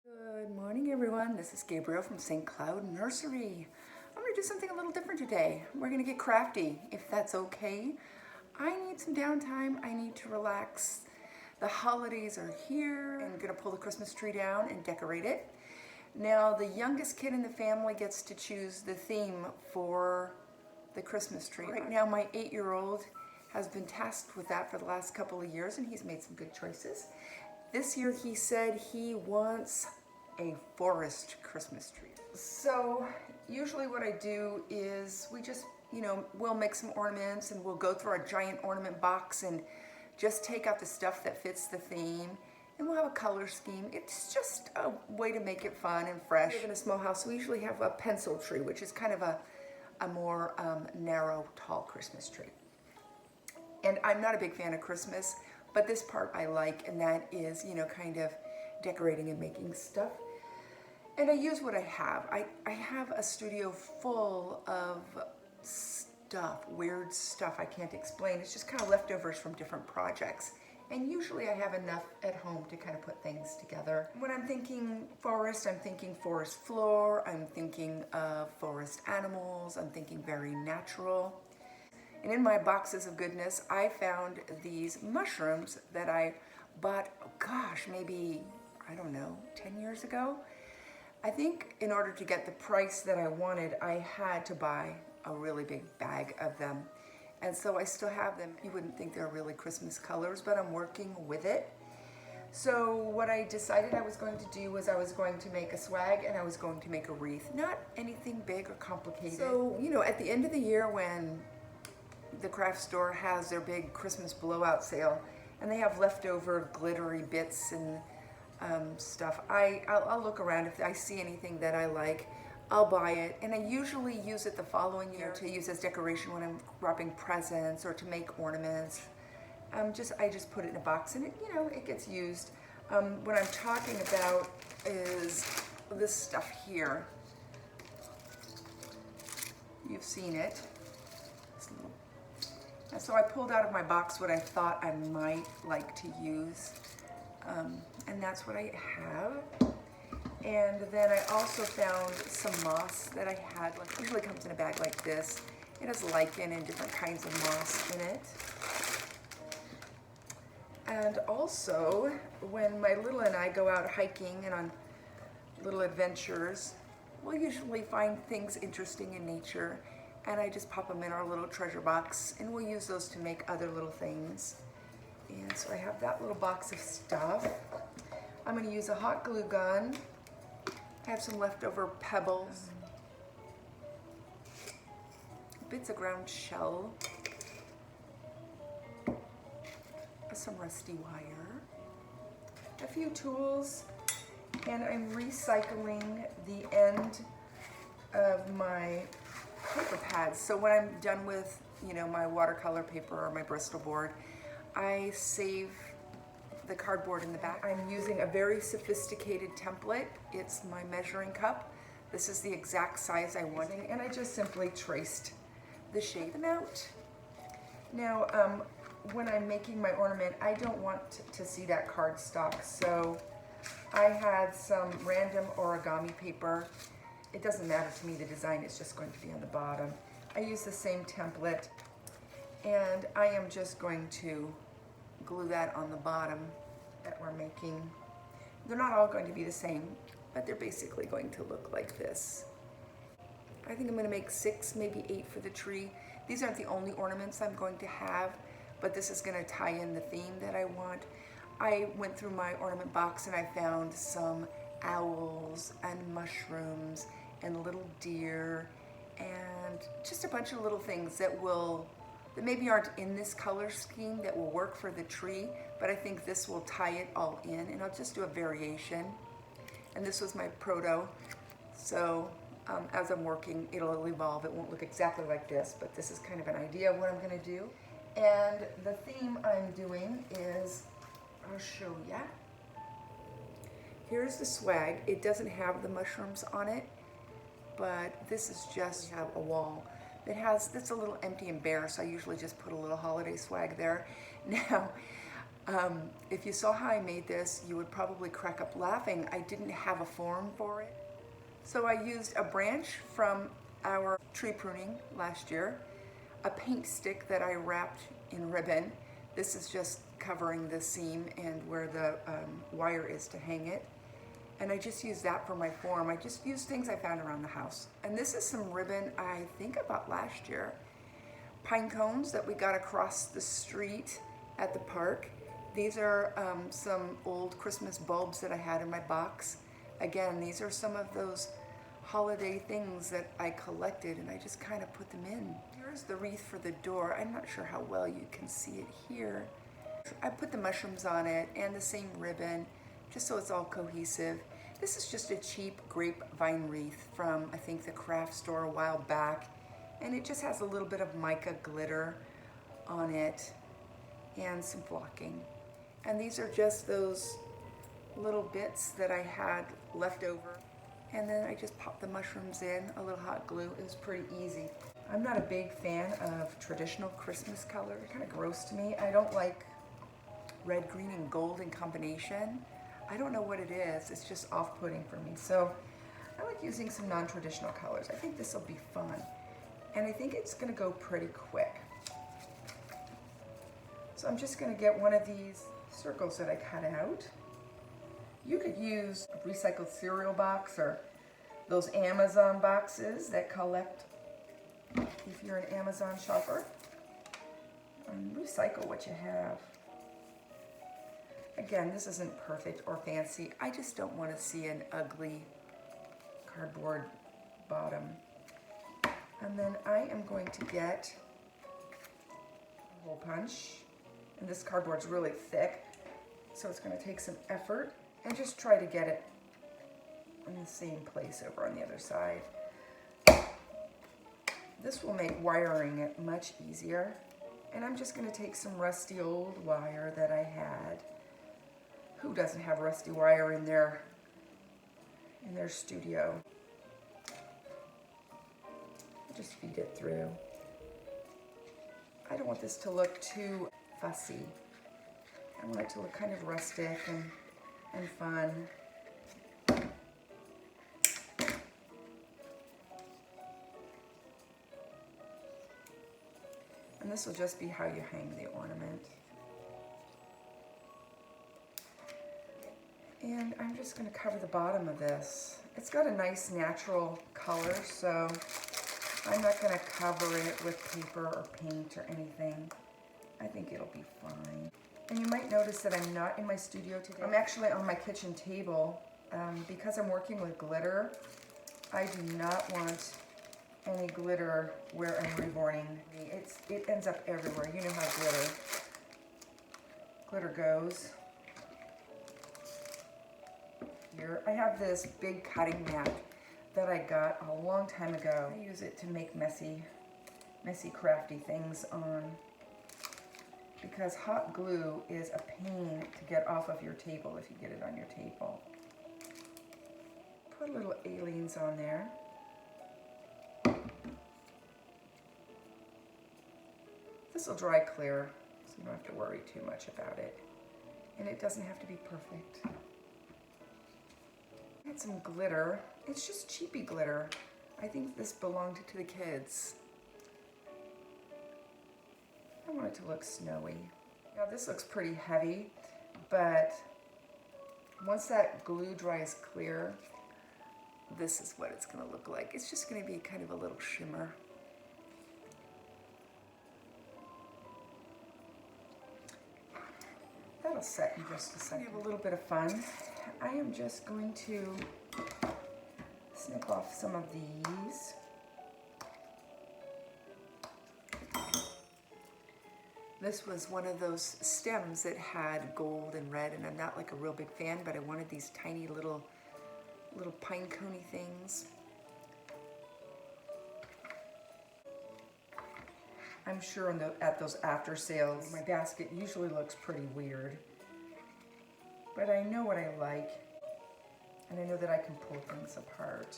Good morning, everyone. This is Gabrielle from St. Cloud Nursery. I'm going to do something a little different today. We're going to get crafty, if that's okay. I need some downtime. I need to relax. The holidays are here. I'm going to pull the Christmas tree down and decorate it. Now, the youngest kid in the family gets to choose the theme for the Christmas tree. Right now, my 8-year-old has been tasked with that for the last couple of years, and he's made some good choices. This year he said he wants a forest Christmas tree. So usually what I do is we just, we'll make some ornaments and we'll go through our giant ornament box and just take out the stuff that fits the theme, and we'll have a color scheme. It's just a way to make it fun and fresh. We live in a small house, so we usually have a pencil tree, which is kind of a more narrow, tall Christmas tree. And I'm not a big fan of Christmas, but this part I like, and that is, kind of decorating and making stuff. And I use what I have. I have a studio full of stuff, weird stuff I can't explain. It's just kind of leftovers from different projects. And usually I have enough at home to kind of put things together. When I'm thinking forest, I'm thinking forest floor, I'm thinking of forest animals, I'm thinking very natural. And in my boxes of goodness, I found these mushrooms that I bought, maybe, 10 years ago. I think in order to get the price that I wanted, I had to buy a really big bag of them. And so I still have them. You wouldn't think they're really Christmas colors, but I'm working with it. So what I decided I was going to do was I was going to make a swag and I was going to make a wreath. Not anything big or complicated. So, at the end of the year when the craft store has their big Christmas blowout sale and they have leftover glittery bits and stuff, I'll look around. If I see anything that I like, I'll buy it, and I usually use it the following year to use as decoration when I'm wrapping presents or to make ornaments. I just put it in a box and it gets used. What I'm talking about is this stuff here. You've seen it. And so I pulled out of my box what I thought I might like to use, and that's what I have. And then I also found some moss that I had. Usually comes in a bag like this. It has lichen and different kinds of moss in it. And also, when my little and I go out hiking and on little adventures, we'll usually find things interesting in nature, and I just pop them in our little treasure box, and we'll use those to make other little things. And so I have that little box of stuff. I'm going to use a hot glue gun. I have some leftover pebbles, bits of ground shell, some rusty wire, a few tools, and I'm recycling the end of my paper pads. So when I'm done with, my watercolor paper or my Bristol board, I save the cardboard in the back. I'm using a very sophisticated template. It's my measuring cup. This is the exact size I wanted, and I just simply traced the shape out. Now, when I'm making my ornament, I don't want to see that cardstock, so I had some random origami paper. It doesn't matter to me, the design is just going to be on the bottom. I use the same template, and I am just going to glue that on the bottom that we're making. They're not all going to be the same, but they're basically going to look like this. I think I'm going to make 6, maybe 8 for the tree. These aren't the only ornaments I'm going to have, but this is going to tie in the theme that I want. I went through my ornament box and I found some owls and mushrooms and little deer and just a bunch of little things that maybe aren't in this color scheme that will work for the tree, but I think this will tie it all in, and I'll just do a variation. And this was my proto, so as I'm working, it'll evolve. It won't look exactly like this, but this is kind of an idea of what I'm going to do. And the theme I'm doing is, I'll show ya. Here's the swag. It doesn't have the mushrooms on it, but this is just a wall. It's a little empty and bare, so I usually just put a little holiday swag there. Now, If you saw how I made this, you would probably crack up laughing. I didn't have a form for it. So I used a branch from our tree pruning last year, a paint stick that I wrapped in ribbon. This is just covering the seam and where the wire is to hang it. And I just used that for my form. I just used things I found around the house. And this is some ribbon I think I bought last year. Pine cones that we got across the street at the park. These are some old Christmas bulbs that I had in my box. Again, these are some of those holiday things that I collected, and I just kind of put them in. Here's the wreath for the door. I'm not sure how well you can see it here. I put the mushrooms on it and the same ribbon, just so it's all cohesive. This is just a cheap grapevine wreath from, I think, the craft store a while back, and it just has a little bit of mica glitter on it and some flocking. And these are just those little bits that I had left over. And then I just popped the mushrooms in, a little hot glue. It was pretty easy. I'm not a big fan of traditional Christmas colors. They're kind of gross to me. I don't like red, green, and gold in combination. I don't know what it is. It's just off-putting for me. So I like using some non-traditional colors. I think this will be fun. And I think it's going to go pretty quick. So I'm just going to get one of these circles that I cut out. You could use a recycled cereal box or those Amazon boxes that collect, if you're an Amazon shopper, and recycle what you have. Again, this isn't perfect or fancy. I just don't want to see an ugly cardboard bottom. And then I am going to get a hole punch. And this cardboard's really thick, so it's going to take some effort. And just try to get it in the same place over on the other side. This will make wiring it much easier. And I'm just going to take some rusty old wire that I had. Who doesn't have rusty wire in their studio? Just feed it through. I don't want this to look too fussy. I want it to look kind of rustic and fun. And this will just be how you hang the ornament. And I'm just going to cover the bottom of this. It's got a nice natural color, so I'm not going to cover it with paper or paint or anything. I think it'll be fine. And you might notice that I'm not in my studio today. I'm actually on my kitchen table. Because I'm working with glitter, I do not want any glitter where I'm reborning. It ends up everywhere. You know how glitter goes. Here, I have this big cutting mat that I got a long time ago. I use it to make messy, crafty things on. Because hot glue is a pain to get off of your table if you get it on your table. Put little aliens on there. This will dry clear, so you don't have to worry too much about it. And it doesn't have to be perfect. Add some glitter. It's just cheapy glitter. I think this belonged to the kids. I want it to look snowy. Now this looks pretty heavy, but once that glue dries clear, this is what it's going to look like. It's just going to be kind of a little shimmer. That'll set in just a second. Have a little bit of fun. I am just going to snip off some of these. This was one of those stems that had gold and red, and I'm not like a real big fan, but I wanted these tiny little pine coney things. I'm sure at those after sales, my basket usually looks pretty weird, but I know what I like, and I know that I can pull things apart.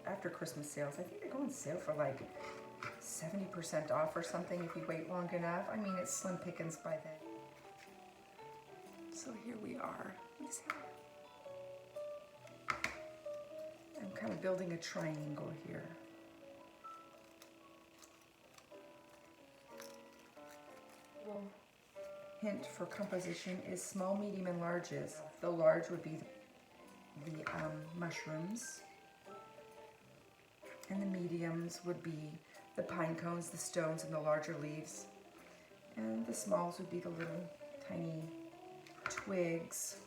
After Christmas sales, I think they go on sale for like 70% off or something if you wait long enough. I mean, it's slim pickings by then. So here we are. I'm kind of building a triangle here. Little hint for composition is small, medium, and larges. The large would be the mushrooms, and the mediums would be the pine cones, the stones, and the larger leaves. And the smalls would be the little tiny twigs.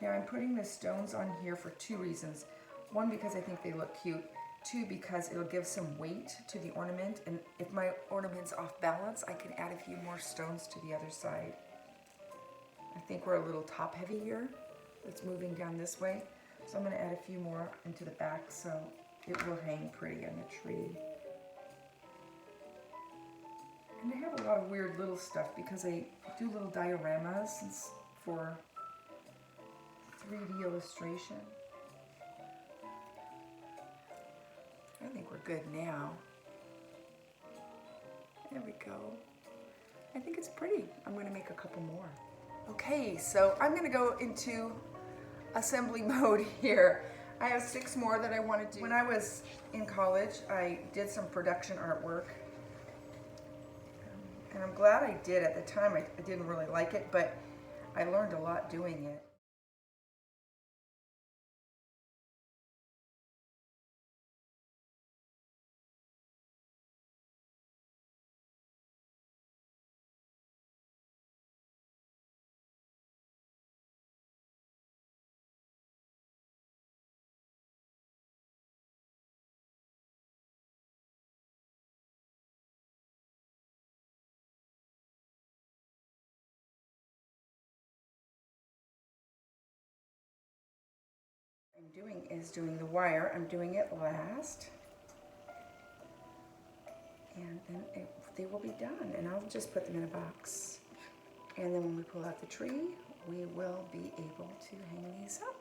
Now I'm putting the stones on here for two reasons. One, because I think they look cute. Two, because it'll give some weight to the ornament, and if my ornament's off balance, I can add a few more stones to the other side. I think we're a little top heavy here. It's moving down this way. So I'm going to add a few more into the back so it will hang pretty on the tree. And I have a lot of weird little stuff because I do little dioramas for 3D illustration. I think we're good now. There we go. I think it's pretty. I'm going to make a couple more. Okay, so I'm going to go into assembly mode here. I have 6 more that I want to do. When I was in college, I did some production artwork. And I'm glad I did. At the time, I didn't really like it, but I learned a lot doing it. Doing the wire. I'm doing it last, and then they will be done, and I'll just put them in a box, and then when we pull out the tree we will be able to hang these up.